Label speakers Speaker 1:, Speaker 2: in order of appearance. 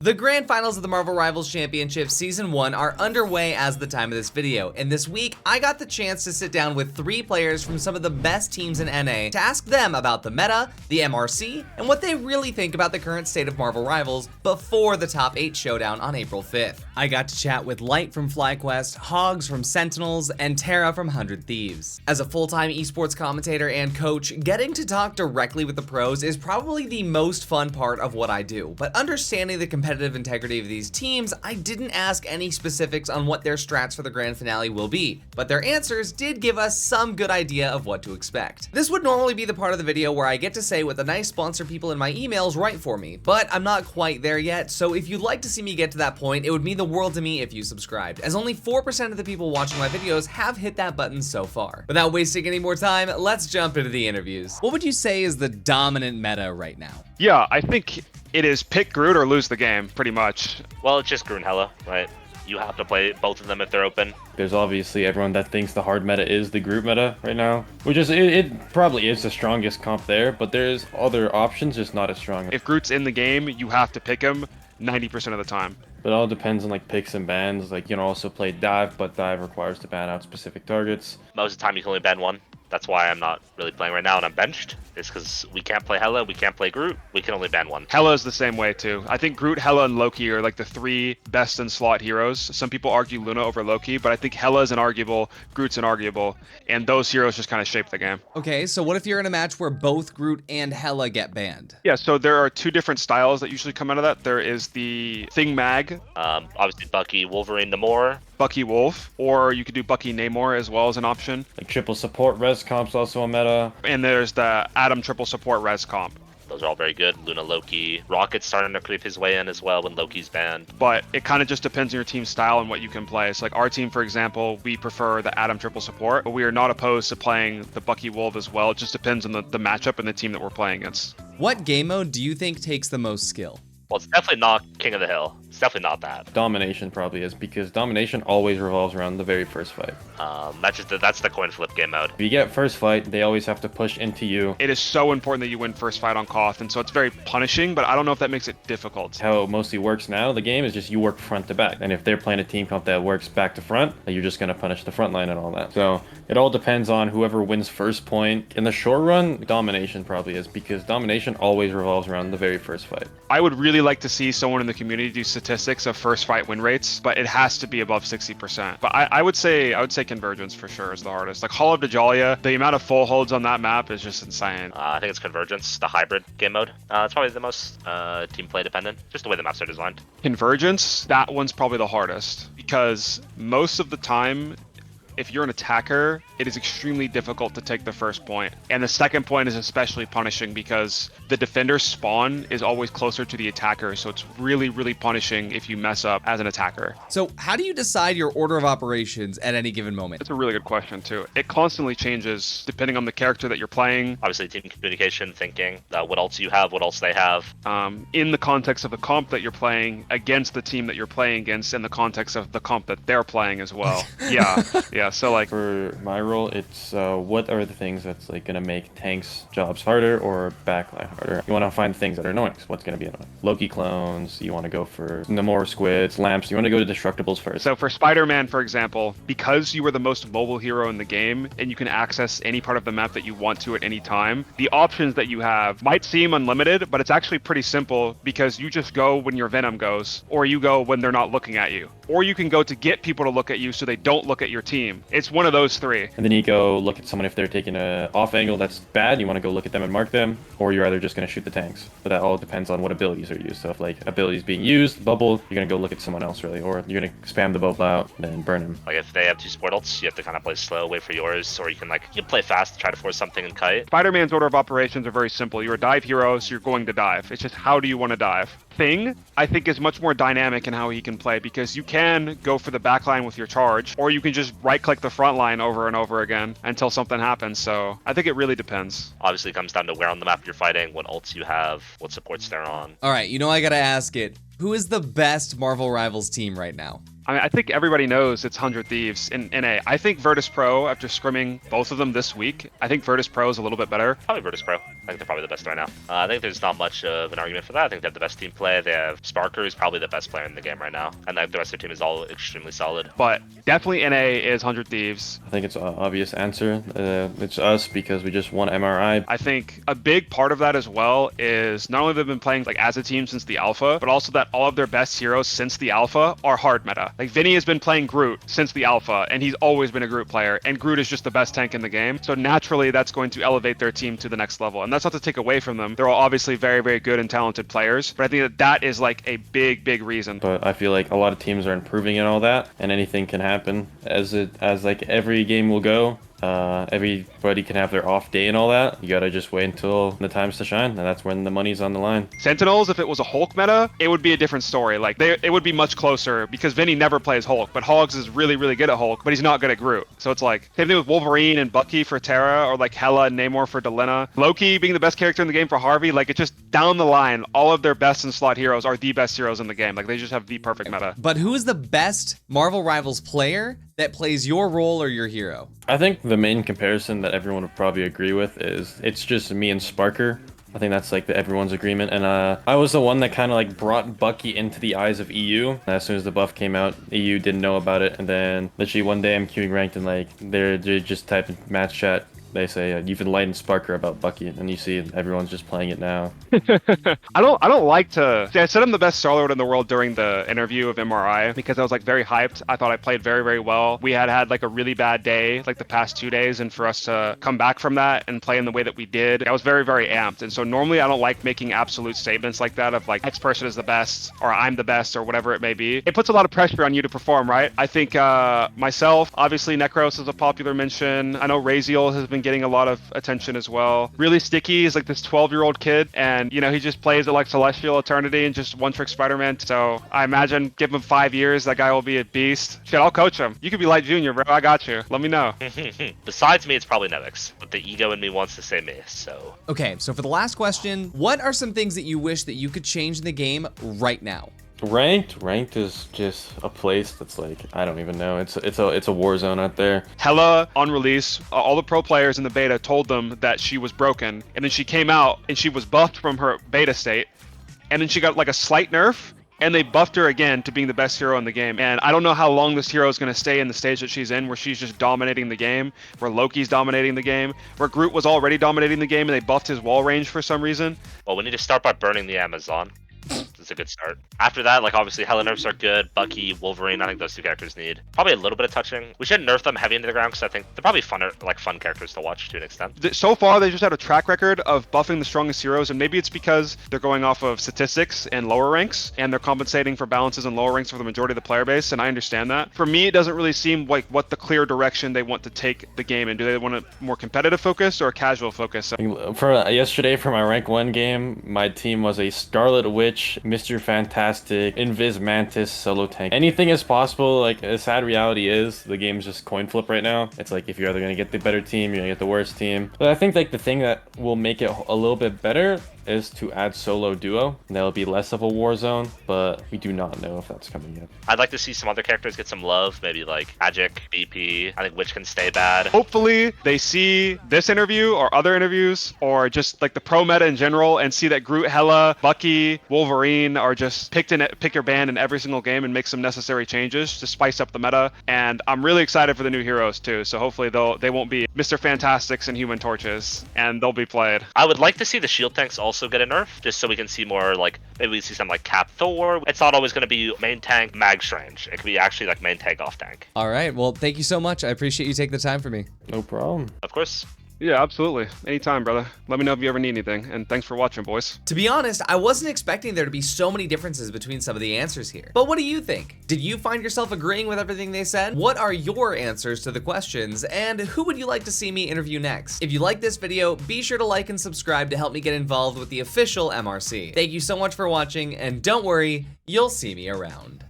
Speaker 1: The grand finals of the Marvel Rivals Championship Season 1 are underway as the time of this video, and this week I got the chance to sit down with 3 players from some of the best teams in NA to ask them about the meta, the MRC, and what they really think about the current state of Marvel Rivals before the top 8 showdown on April 5th. I got to chat with Lyte from FlyQuest, Hogz from Sentinels, and Terra from 100 Thieves. As a full-time esports commentator and coach, getting to talk directly with the pros is probably the most fun part of what I do, but understanding the competitive integrity of these teams, I didn't ask any specifics on what their strats for the grand finale will be, but their answers did give us some good idea of what to expect. This would normally be the part of the video where I get to say what the nice sponsor people in my emails write for me, but I'm not quite there yet, so if you'd like to see me get to that point, it would mean the world to me if you subscribed, as only 4% of the people watching my videos have hit that button so far. Without wasting any more time, let's jump into the interviews. What would you say is the dominant meta right now?
Speaker 2: Yeah, I think it is pick Groot or lose the game, pretty much.
Speaker 3: Well, it's just Groot and Hella, right? You have to play both of them if they're open.
Speaker 4: There's obviously everyone that thinks the hard meta is the Groot meta right now, which is, it probably is the strongest comp there, but there's other options, just not as strong.
Speaker 2: If Groot's in the game, you have to pick him 90% of the time.
Speaker 4: But it all depends on like picks and bans. Like you can also play dive, but dive requires to ban out specific targets.
Speaker 3: Most of the time you can only ban one. That's why I'm not really playing right now and I'm benched. It's because we can't play Hella, we can't play Groot, we can only ban one.
Speaker 2: Hella is the same way too. I think Groot, Hella, and Loki are like the 3 best in slot heroes. Some people argue Luna over Loki, but I think Hella is inarguable, Groot's inarguable, and those heroes just kind of shape the game.
Speaker 1: Okay, so what if you're in a match where both Groot and Hella get banned?
Speaker 2: Yeah, so there are 2 different styles that usually come out of that. There is the Thing Mag.
Speaker 3: Obviously Bucky, Wolverine, Namor.
Speaker 2: Bucky Wolf, or you could do Bucky Namor as well as an option.
Speaker 4: Like triple support res comp's also a meta.
Speaker 2: And there's the Adam triple support res comp.
Speaker 3: Those are all very good. Luna, Loki. Rocket's starting to creep his way in as well when Loki's banned.
Speaker 2: But it kind of just depends on your team's style and what you can play. So like our team, for example, we prefer the Adam triple support, but we are not opposed to playing the Bucky Wolf as well. It just depends on the matchup and the team that we're playing against.
Speaker 1: What game mode do you think takes the most skill?
Speaker 3: Well, it's definitely not King of the Hill. It's definitely not that.
Speaker 4: Domination probably is, because domination always revolves around the very first fight.
Speaker 3: That's the coin flip game mode.
Speaker 4: If you get first fight, they always have to push into you.
Speaker 2: It is so important that you win first fight on Koth, and so it's very punishing, but I don't know if that makes it difficult.
Speaker 4: How it mostly works now, the game is just you work front to back. And if they're playing a team comp that works back to front, you're just going to punish the front line and all that. So it all depends on whoever wins first point. In the short run, domination probably is, because domination always revolves around the very first fight.
Speaker 2: I would really like to see someone in the community do statistics of first fight win rates, but it has to be above 60%. But I would say Convergence for sure is the hardest. Like Hall of Dajalia, the amount of full holds on that map is just insane.
Speaker 3: I think it's Convergence, the hybrid game mode. It's probably the most team play dependent, just the way the maps are designed.
Speaker 2: Convergence, that one's probably the hardest, because most of the time, if you're an attacker, it is extremely difficult to take the first point. And the second point is especially punishing because the defender's spawn is always closer to the attacker. So it's really, really punishing if you mess up as an attacker.
Speaker 1: So how do you decide your order of operations at any given moment?
Speaker 2: It's a really good question too. It constantly changes depending on the character that you're playing.
Speaker 3: Obviously team communication, thinking, what else you have, what else they have.
Speaker 2: In the context of the comp that you're playing against the team that you're playing against, in the context of the comp that they're playing as well. Yeah. So like
Speaker 4: for my role, it's what are the things that's like gonna make tanks jobs harder or backline harder. You want to find things that are annoying. So what's gonna be annoying? Loki clones. You want to go for Namor squids, lamps. You want to go to destructibles first.
Speaker 2: So for Spider-Man, for example, because you are the most mobile hero in the game and you can access any part of the map that you want to at any time, the options that you have might seem unlimited, but it's actually pretty simple because you just go when your Venom goes, or you go when they're not looking at you, or you can go to get people to look at you so they don't look at your team. It's one of those 3.
Speaker 4: And then you go look at someone if they're taking a off angle that's bad. You want to go look at them and mark them, or you're either just going to shoot the tanks. But that all depends on what abilities are used. So if like abilities being used, bubble, you're going to go look at someone else really, or you're going to spam the bubble out and then burn him.
Speaker 3: Like if they have 2 support ults, you have to kind of play slow, wait for yours, or you can play fast, try to force something and kite.
Speaker 2: Spider-Man's order of operations are very simple. You're a dive hero, so you're going to dive. It's just how do you want to dive? Thing, I think, is much more dynamic in how he can play, because you can go for the backline with your charge, or you can just right-click the front line over and over again until something happens. So I think it really depends.
Speaker 3: Obviously, it comes down to where on the map you're fighting, what ults you have, what supports they're on.
Speaker 1: All right, I gotta ask it. Who is the best Marvel Rivals team right now?
Speaker 2: I mean, I think everybody knows it's 100 Thieves in NA. I think Virtus Pro, after scrimming both of them this week, I think Virtus Pro is a little bit better.
Speaker 3: Probably Virtus Pro. I think they're probably the best right now. I think there's not much of an argument for that. I think they have the best team play. They have Sparker, who's probably the best player in the game right now. And the rest of their team is all extremely solid.
Speaker 2: But definitely NA is 100 Thieves.
Speaker 4: I think it's an obvious answer. It's us because we just won MRI.
Speaker 2: I think a big part of that as well is not only they've been playing like as a team since the alpha, but also that all of their best heroes since the alpha are hard meta. Like Vinny has been playing Groot since the alpha, and he's always been a Groot player, and Groot is just the best tank in the game. So naturally, that's going to elevate their team to the next level. And that's not to take away from them. They're all obviously very, very good and talented players, but I think that is like a big, big reason.
Speaker 4: But I feel like a lot of teams are improving in all that, and anything can happen as like every game will go. Everybody can have their off day and all that. You gotta just wait until the time's to shine, and that's when the money's on the line.
Speaker 2: Sentinels, if it was a Hulk meta, it would be a different story. Like it would be much closer because Vinny never plays Hulk, but Hogz is really, really good at Hulk, but he's not good at Groot. So it's like same thing with Wolverine and Bucky for Terra, or like Hela and Namor for Delena. Loki being the best character in the game for Harvey. Like it's just down the line, all of their best in slot heroes are the best heroes in the game. Like they just have the perfect meta.
Speaker 1: But who is the best Marvel Rivals player that plays your role or your hero?
Speaker 4: I think the main comparison that everyone would probably agree with is it's just me and Sparker. I think that's like everyone's agreement. And I was the one that kind of like brought Bucky into the eyes of EU. And as soon as the buff came out, EU didn't know about it. And then literally one day I'm queuing ranked and like they just type in match chat. They say you've enlightened Sparker about Bucky, and you see everyone's just playing it now.
Speaker 2: I don't like to. See, I said I'm the best Starlord in the world during the interview of MRI because I was like very hyped. I thought I played very, very well. We had like a really bad day like the past 2 days, and for us to come back from that and play in the way that we did, I was very, very amped. And so normally I don't like making absolute statements like that of like X person is the best or I'm the best or whatever it may be. It puts a lot of pressure on you to perform, right? I think myself, obviously Necros is a popular mention. I know Raziel has been getting a lot of attention as well. Really Sticky is like this 12-year-old kid, and you know, he just plays it like Celestial Eternity and just one-trick Spider-Man. So I imagine give him 5 years, that guy will be a beast. Shit, I'll coach him. You could be Light Junior, bro. I got you. Let me know.
Speaker 3: Besides me, it's probably Nevix, but the ego in me wants to say me, so.
Speaker 1: Okay, so for the last question, what are some things that you wish that you could change in the game right now?
Speaker 4: Ranked is just a place that's like, I don't even know. It's a war zone out there.
Speaker 2: Hela on release, all the pro players in the beta told them that she was broken, and then she came out and she was buffed from her beta state, and then she got like a slight nerf, and they buffed her again to being the best hero in the game. And I don't know how long this hero is going to stay in the stage that she's in, where she's just dominating the game, where Loki's dominating the game, where Groot was already dominating the game and they buffed his wall range for some reason.
Speaker 3: Well, we need to start by burning the Amazon. It's a good start. After that, like obviously Hela nerfs are good. Bucky, Wolverine, I think those two characters need probably a little bit of touching. We should nerf them heavy into the ground because I think they're probably fun characters to watch to an extent.
Speaker 2: So far, they just had a track record of buffing the strongest heroes, and maybe it's because they're going off of statistics and lower ranks, and they're compensating for balances in lower ranks for the majority of the player base, and I understand that. For me, it doesn't really seem like what the clear direction they want to take the game in. Do they want a more competitive focus or a casual focus?
Speaker 4: For yesterday, for my rank 1 game, my team was a Scarlet Witch, Mr. Fantastic, Invis Mantis, solo tank. Anything is possible. Like, the sad reality is the game's just coin flip right now. It's like if you're either going to get the better team, you're going to get the worst team. But I think like the thing that will make it a little bit better is to add solo duo. That'll be less of a war zone, but we do not know if that's coming yet.
Speaker 3: I'd like to see some other characters get some love, maybe like Magic, BP. I think Witch can stay bad.
Speaker 2: Hopefully they see this interview or other interviews or just like the pro meta in general and see that Groot, Hela, Bucky, Wolverine are just pick your band in every single game and make some necessary changes to spice up the meta. And I'm really excited for the new heroes too. So hopefully they won't be Mr. Fantastics and Human Torches, and they'll be played.
Speaker 3: I would like to see the shield tanks also get a nerf, just so we can see more, like maybe we see something like Cap Thor. It's not always going to be main tank Mag Strange. It could be actually like main tank off tank.
Speaker 1: All right, well, thank you so much. I appreciate you taking the time for me.
Speaker 4: No problem.
Speaker 3: Of course.
Speaker 2: Yeah, absolutely. Anytime, brother. Let me know if you ever need anything. And thanks for watching, boys.
Speaker 1: To be honest, I wasn't expecting there to be so many differences between some of the answers here. But what do you think? Did you find yourself agreeing with everything they said? What are your answers to the questions? And who would you like to see me interview next? If you like this video, be sure to like and subscribe to help me get involved with the official MRC. Thank you so much for watching, and don't worry, you'll see me around.